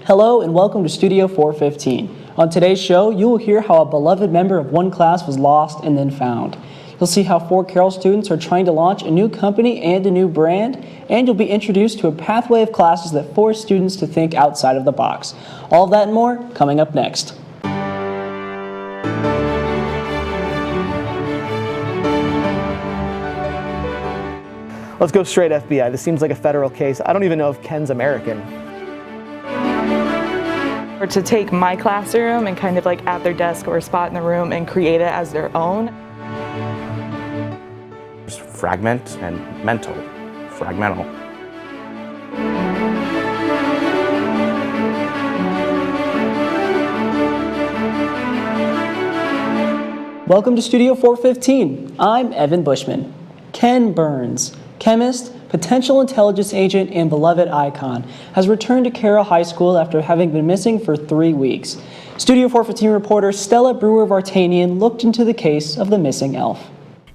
Hello and welcome to Studio 415. On today's show, you will hear how a beloved member of one class was lost and then found. You'll see how 4 Carroll students are trying to launch a new company and a new brand, and you'll be introduced to a pathway of classes that force students to think outside of the box. All of that and more coming up next. Let's go straight FBI. This seems like a federal case. I don't even know if Ken's American. Or to take my classroom and kind of like at their desk or a spot in the room and create it as their own. There's fragment and mental, fragmental. Welcome to Studio 415. I'm Evan Bushman. Ken Burns, chemist, potential intelligence agent, and beloved icon, has returned to Carroll High School after having been missing for 3 weeks. Studio 415 reporter Stella Brewer-Vartanian looked into the case of the missing elf.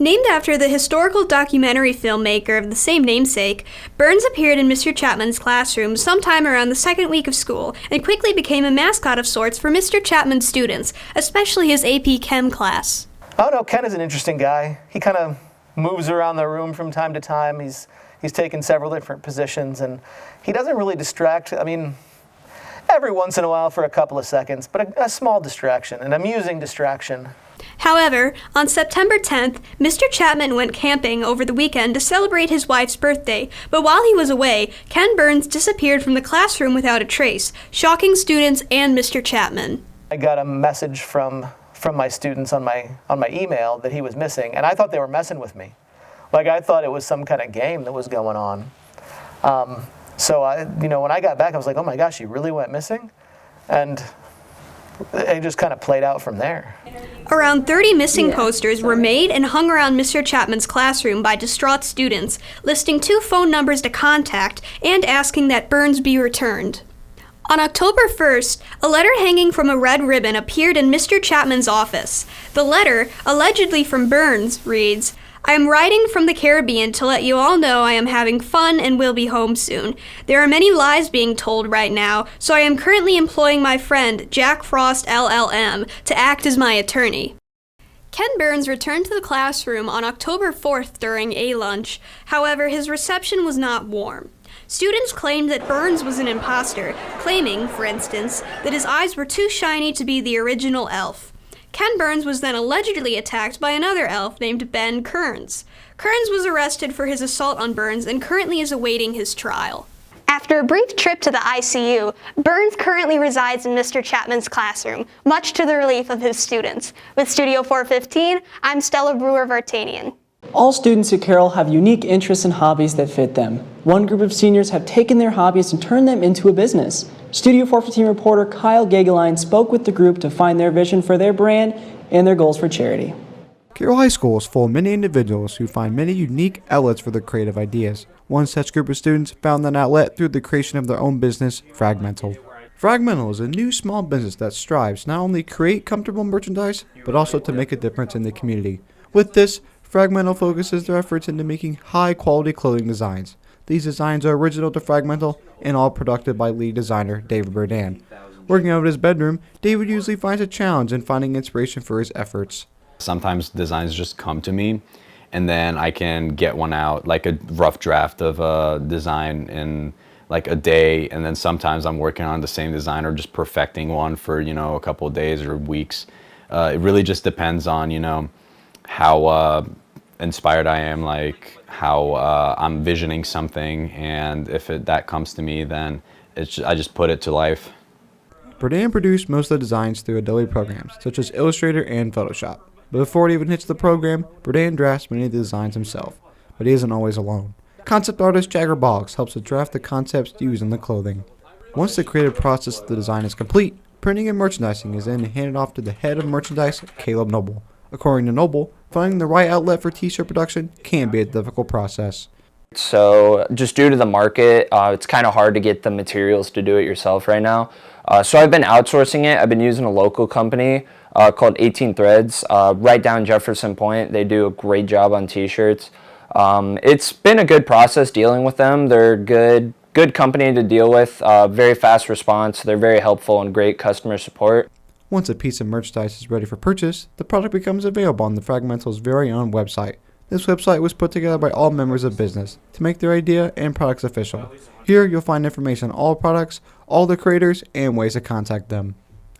Named after the historical documentary filmmaker of the same namesake, Burns appeared in Mr. Chapman's classroom sometime around the second week of school and quickly became a mascot of sorts for Mr. Chapman's students, especially his AP Chem class. Oh no, Ken is an interesting guy. He kind of moves around the room from time to time. He's taken several different positions, and he doesn't really distract. I mean, every once in a while for a couple of seconds, but a small distraction, an amusing distraction. However, on September 10th, Mr. Chapman went camping over the weekend to celebrate his wife's birthday, but while he was away, Ken Burns disappeared from the classroom without a trace, shocking students and Mr. Chapman. I got a message from my students on my email that he was missing, and I thought they were messing with me. Like, I thought it was some kind of game that was going on. So when I got back, I was like, oh my gosh, he really went missing? And it just kind of played out from there. Around 30 missing posters were made and hung around Mr. Chapman's classroom by distraught students, listing 2 phone numbers to contact and asking that Burns be returned. On October 1st, a letter hanging from a red ribbon appeared in Mr. Chapman's office. The letter, allegedly from Burns, reads, "I am writing from the Caribbean to let you all know I am having fun and will be home soon. There are many lies being told right now, so I am currently employing my friend, Jack Frost LLM, to act as my attorney." Ken Burns returned to the classroom on October 4th during a lunch. However, his reception was not warm. Students claimed that Burns was an imposter, claiming, for instance, that his eyes were too shiny to be the original elf. Ken Burns was then allegedly attacked by another elf named Ben Kearns. Kearns was arrested for his assault on Burns and currently is awaiting his trial. After a brief trip to the ICU, Burns currently resides in Mr. Chapman's classroom, much to the relief of his students. With Studio 415, I'm Stella Brewer-Vartanian. All students at Carroll have unique interests and hobbies that fit them. One group of seniors have taken their hobbies and turned them into a business. Studio 415 reporter Kyle Gageline spoke with the group to find their vision for their brand and their goals for charity. Carroll High School is full of many individuals who find many unique outlets for their creative ideas. One such group of students found an outlet through the creation of their own business, Fragmental. Fragmental is a new small business that strives not only to create comfortable merchandise, but also to make a difference in the community. With this, Fragmental focuses their efforts into making high-quality clothing designs. These designs are original to Fragmental and all produced by lead designer David Burdan. Working out of his bedroom, David usually finds a challenge in finding inspiration for his efforts. Sometimes designs just come to me, and then I can get one out, like a rough draft of a design in like a day, and then sometimes I'm working on the same design or just perfecting one for, a couple of days or weeks. It really just depends on, how inspired I am, like how I'm visioning something, and if that comes to me, then I just put it to life. Burdan produced most of the designs through Adobe programs, such as Illustrator and Photoshop. But before it even hits the program, Burdan drafts many of the designs himself, but he isn't always alone. Concept artist Jagger Boggs helps to draft the concepts used in the clothing. Once the creative process of the design is complete, printing and merchandising is then handed off to the head of merchandise, Caleb Noble. According to Noble, finding the right outlet for t-shirt production can be a difficult process. So just due to the market, it's kind of hard to get the materials to do it yourself right now. So I've been outsourcing it. I've been using a local company called 18 Threads, right down Jefferson Point. They do a great job on t-shirts. It's been a good process dealing with them. They're good good company to deal with, very fast response. They're very helpful and great customer support. Once a piece of merchandise is ready for purchase, the product becomes available on the Fragmental's very own website. This website was put together by all members of business to make their idea and products official. Here you'll find information on all products, all the creators, and ways to contact them.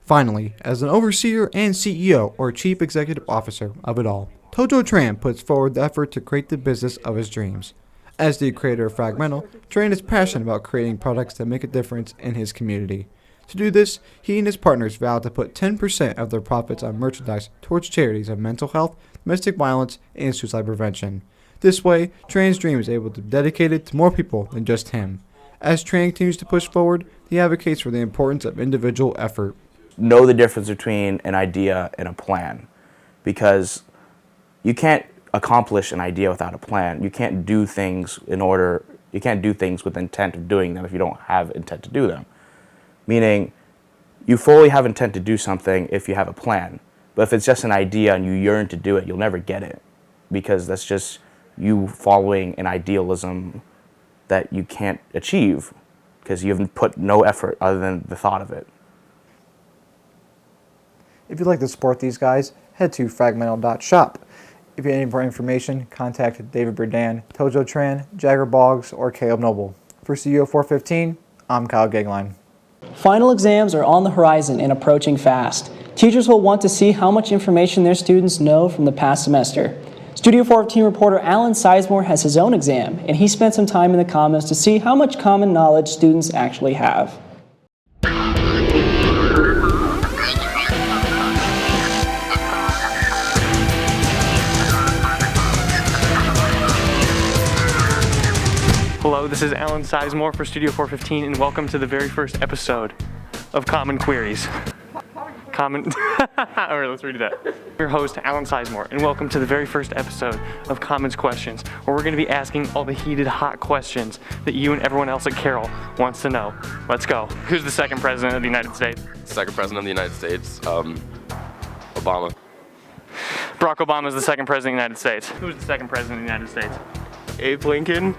Finally, as an overseer and CEO or chief executive officer of it all, Tojo Tran puts forward the effort to create the business of his dreams. As the creator of Fragmental, Tran is passionate about creating products that make a difference in his community. To do this, he and his partners vowed to put 10% of their profits on merchandise towards charities of mental health, domestic violence, and suicide prevention. This way, Tran's dream is able to be dedicated to more people than just him. As Tran continues to push forward, he advocates for the importance of individual effort. Know the difference between an idea and a plan, because you can't accomplish an idea without a plan. You can't do things with intent of doing them if you don't have intent to do them. Meaning, you fully have intent to do something if you have a plan. But if it's just an idea and you yearn to do it, you'll never get it, because that's just you following an idealism that you can't achieve because you haven't put no effort other than the thought of it. If you'd like to support these guys, head to fragmental.shop. If you need any more information, contact David Burdan, Tojo Tran, Jagger Boggs, or Caleb Noble. For Studio 415, I'm Kyle Gagline. Final exams are on the horizon and approaching fast. Teachers will want to see how much information their students know from the past semester. Studio 415 reporter Alan Sizemore has his own exam, and he spent some time in the comments to see how much common knowledge students actually have. Hello, this is Alan Sizemore for Studio 415, and welcome to the very first episode of Common Queries. Alright, let's redo that. I'm your host, Alan Sizemore, and welcome to the very first episode of Commons Questions, where we're going to be asking all the heated, hot questions that you and everyone else at Carroll wants to know. Let's go. Who's the second president of the United States? Second president of the United States, Obama. Barack Obama is the second president of the United States. Who's the second president of the United States? Abe Lincoln.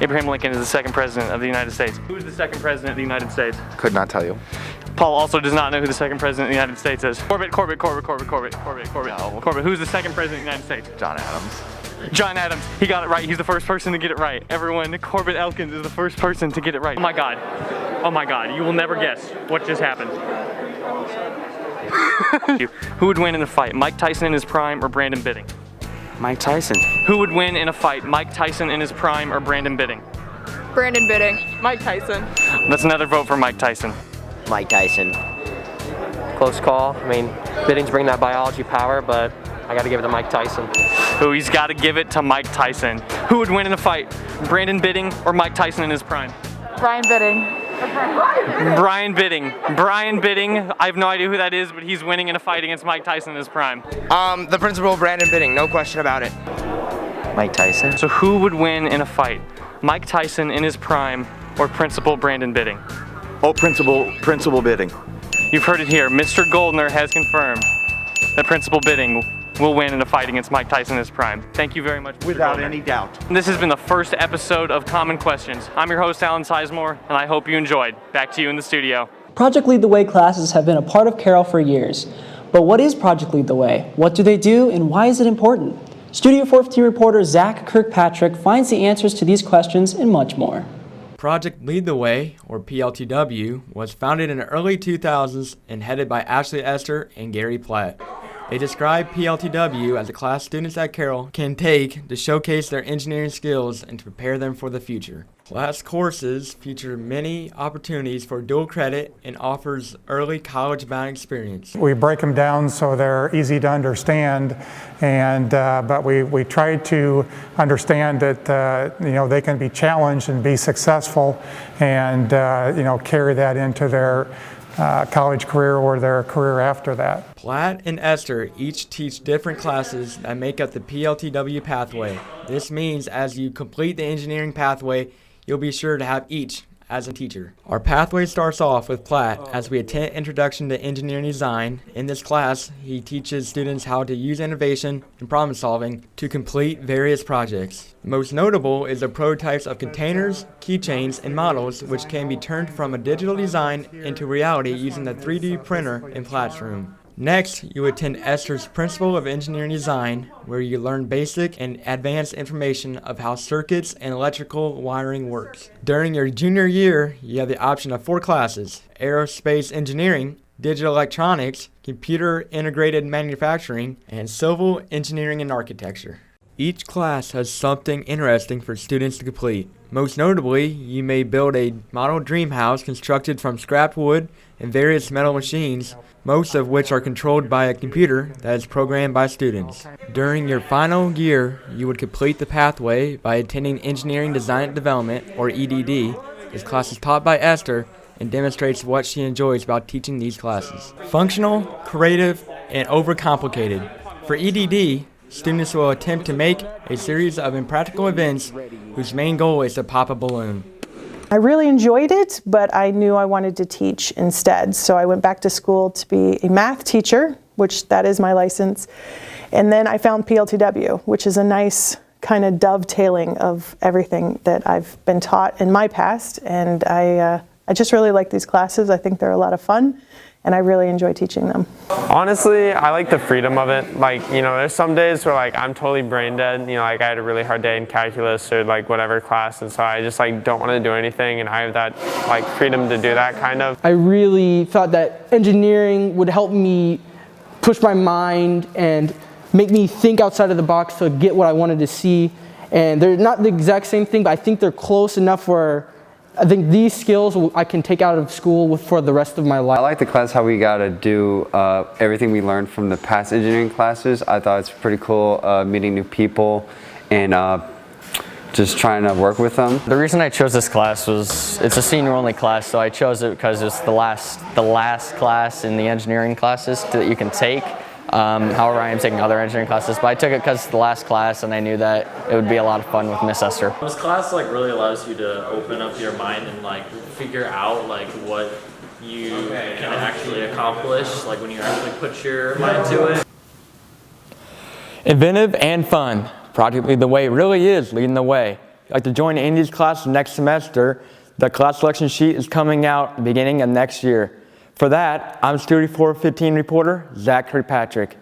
Abraham Lincoln is the second president of the United States. Who is the second president of the United States? Could not tell you. Paul also does not know who the second president of the United States is. Corbett. No. Corbett, who's the second president of the United States? John Adams. John Adams. He got it right. He's the first person to get it right. Everyone, Corbett Elkins is the first person to get it right. Oh my God. Oh my God. You will never guess what just happened. Who would win in a fight, Mike Tyson in his prime or Brandon Bidding? Mike Tyson. Who would win in a fight, Mike Tyson in his prime or Brandon Bidding? Brandon Bidding. Mike Tyson. That's another vote for Mike Tyson. Mike Tyson. Close call. I mean, Bidding's bringing that biology power, but I got to give it to Mike Tyson. Who he's got to give it to Mike Tyson. Who would win in a fight, Brandon Bidding or Mike Tyson in his prime? Brian Bidding. Brian Bidding. Brian Bidding. I have no idea who that is, but he's winning in a fight against Mike Tyson in his prime. The principal, Brandon Bidding. No question about it. Mike Tyson. So who would win in a fight, Mike Tyson in his prime or Principal Brandon Bidding? Oh, Principal Bidding. You've heard it here. Mr. Goldner has confirmed that Principal Bidding will win in a fight against Mike Tyson in his prime. Thank you very much, Mr. Without Goldner. any doubt. This has been the first episode of Common Questions. I'm your host, Alan Sizemore, and I hope you enjoyed. Back to you in the studio. Project Lead the Way classes have been a part of Carroll for years. But what is Project Lead the Way? What do they do, and why is it important? Studio 415 reporter Zach Kirkpatrick finds the answers to these questions and much more. Project Lead the Way, or PLTW, was founded in the early 2000s and headed by Ashley Esther and Gary Platt. They describe PLTW as a class students at Carroll can take to showcase their engineering skills and to prepare them for the future. Class courses feature many opportunities for dual credit and offers early college-bound experience. We break them down so they're easy to understand, and but we try to understand that they can be challenged and be successful, and carry that into their college career or their career after that. Platt and Esther each teach different classes that make up the PLTW pathway. This means as you complete the engineering pathway, you'll be sure to have each as a teacher. Our pathway starts off with Platt as we attend Introduction to Engineering Design. In this class, he teaches students how to use innovation and problem solving to complete various projects. Most notable is the prototypes of containers, keychains, and models which can be turned from a digital design into reality using the 3D printer in Platt's room. Next, you attend Esther's Principle of Engineering Design, where you learn basic and advanced information of how circuits and electrical wiring works. During your junior year, you have the option of 4 classes: Aerospace Engineering, Digital Electronics, Computer Integrated Manufacturing, and Civil Engineering and Architecture. Each class has something interesting for students to complete. Most notably, you may build a model dream house constructed from scrap wood and various metal machines, most of which are controlled by a computer that is programmed by students. During your final year, you would complete the pathway by attending Engineering Design and Development, or EDD. This class is taught by Esther and demonstrates what she enjoys about teaching these classes. Functional, creative, and overcomplicated. For EDD, students will attempt to make a series of impractical events whose main goal is to pop a balloon. I really enjoyed it, but I knew I wanted to teach instead. So I went back to school to be a math teacher, which that is my license. And then I found PLTW, which is a nice kind of dovetailing of everything that I've been taught in my past. And I just really like these classes. I think they're a lot of fun, and I really enjoy teaching them. Honestly, I like the freedom of it. Like, you know, there's some days where like I'm totally brain dead. You know, like I had a really hard day in calculus or like whatever class, and so I just like don't want to do anything, and I have that like freedom to do that kind of. I really thought that engineering would help me push my mind and make me think outside of the box to get what I wanted to see. And they're not the exact same thing, but I think they're close enough where I think these skills I can take out of school for the rest of my life. I like the class how we got to do everything we learned from the past engineering classes. I thought it's pretty cool meeting new people and just trying to work with them. The reason I chose this class was it's a senior only class, so I chose it because it's the last class in the engineering classes that you can take. However, I am taking other engineering classes, but I took it because it's the last class and I knew that it would be a lot of fun with Miss Esther. This class like really allows you to open up your mind and like figure out like what you can actually accomplish, like when you actually put your mind to it. Inventive and fun. Practically the way really is leading the way. If you'd like to join Andy's class next semester, the class selection sheet is coming out at the beginning of next year. For that, I'm Studio 415 reporter Zach Kirkpatrick.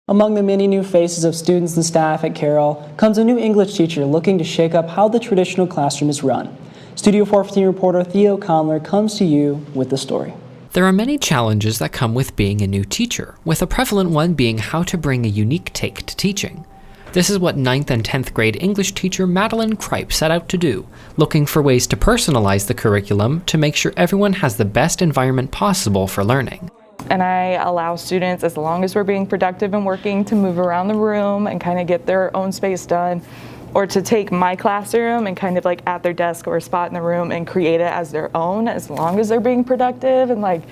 Among the many new faces of students and staff at Carroll comes a new English teacher looking to shake up how the traditional classroom is run. Studio 415 reporter Theo Conler comes to you with the story. There are many challenges that come with being a new teacher, with a prevalent one being how to bring a unique take to teaching. This is what 9th and 10th grade English teacher Madeline Cripe set out to do, looking for ways to personalize the curriculum to make sure everyone has the best environment possible for learning. And I allow students, as long as we're being productive and working, to move around the room and kind of get their own space done, or to take my classroom and kind of like at their desk or a spot in the room and create it as their own, as long as they're being productive and like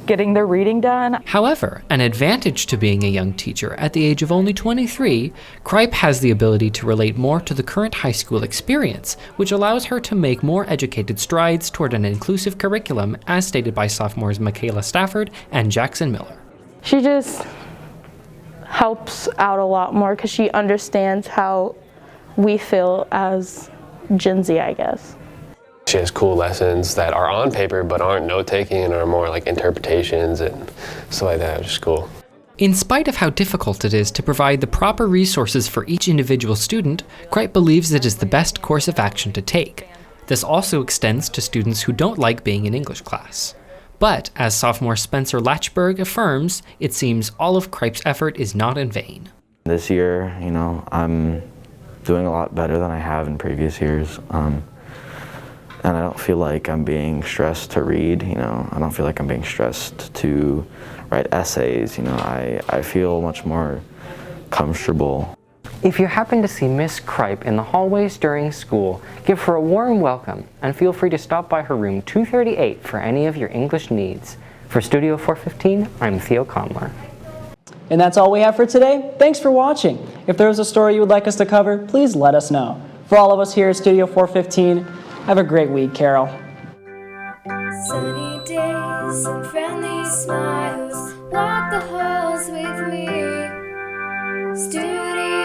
getting their reading done. However, an advantage to being a young teacher at the age of only 23, Cripe has the ability to relate more to the current high school experience, which allows her to make more educated strides toward an inclusive curriculum, as stated by sophomores Michaela Stafford and Jackson Miller. She just helps out a lot more because she understands how we feel as Gen Z, I guess. She has cool lessons that are on paper but aren't note-taking and are more like interpretations and stuff like that, which is cool. In spite of how difficult it is to provide the proper resources for each individual student, Cripe believes it is the best course of action to take. This also extends to students who don't like being in English class. But, as sophomore Spencer Latchberg affirms, it seems all of Cripe's effort is not in vain. This year, you know, I'm doing a lot better than I have in previous years. And I don't feel like I'm being stressed to read, you know. I don't feel like I'm being stressed to write essays, you know. I feel much more comfortable. If you happen to see Miss Cripe in the hallways during school, give her a warm welcome and feel free to stop by her room 238 for any of your English needs. For Studio 415, I'm Theo Conler. And that's all we have for today. Thanks for watching. If there's a story you would like us to cover, please let us know. For all of us here at Studio 415, have a great week, Carroll. Sunny days and friendly smiles walk the halls with me. Studio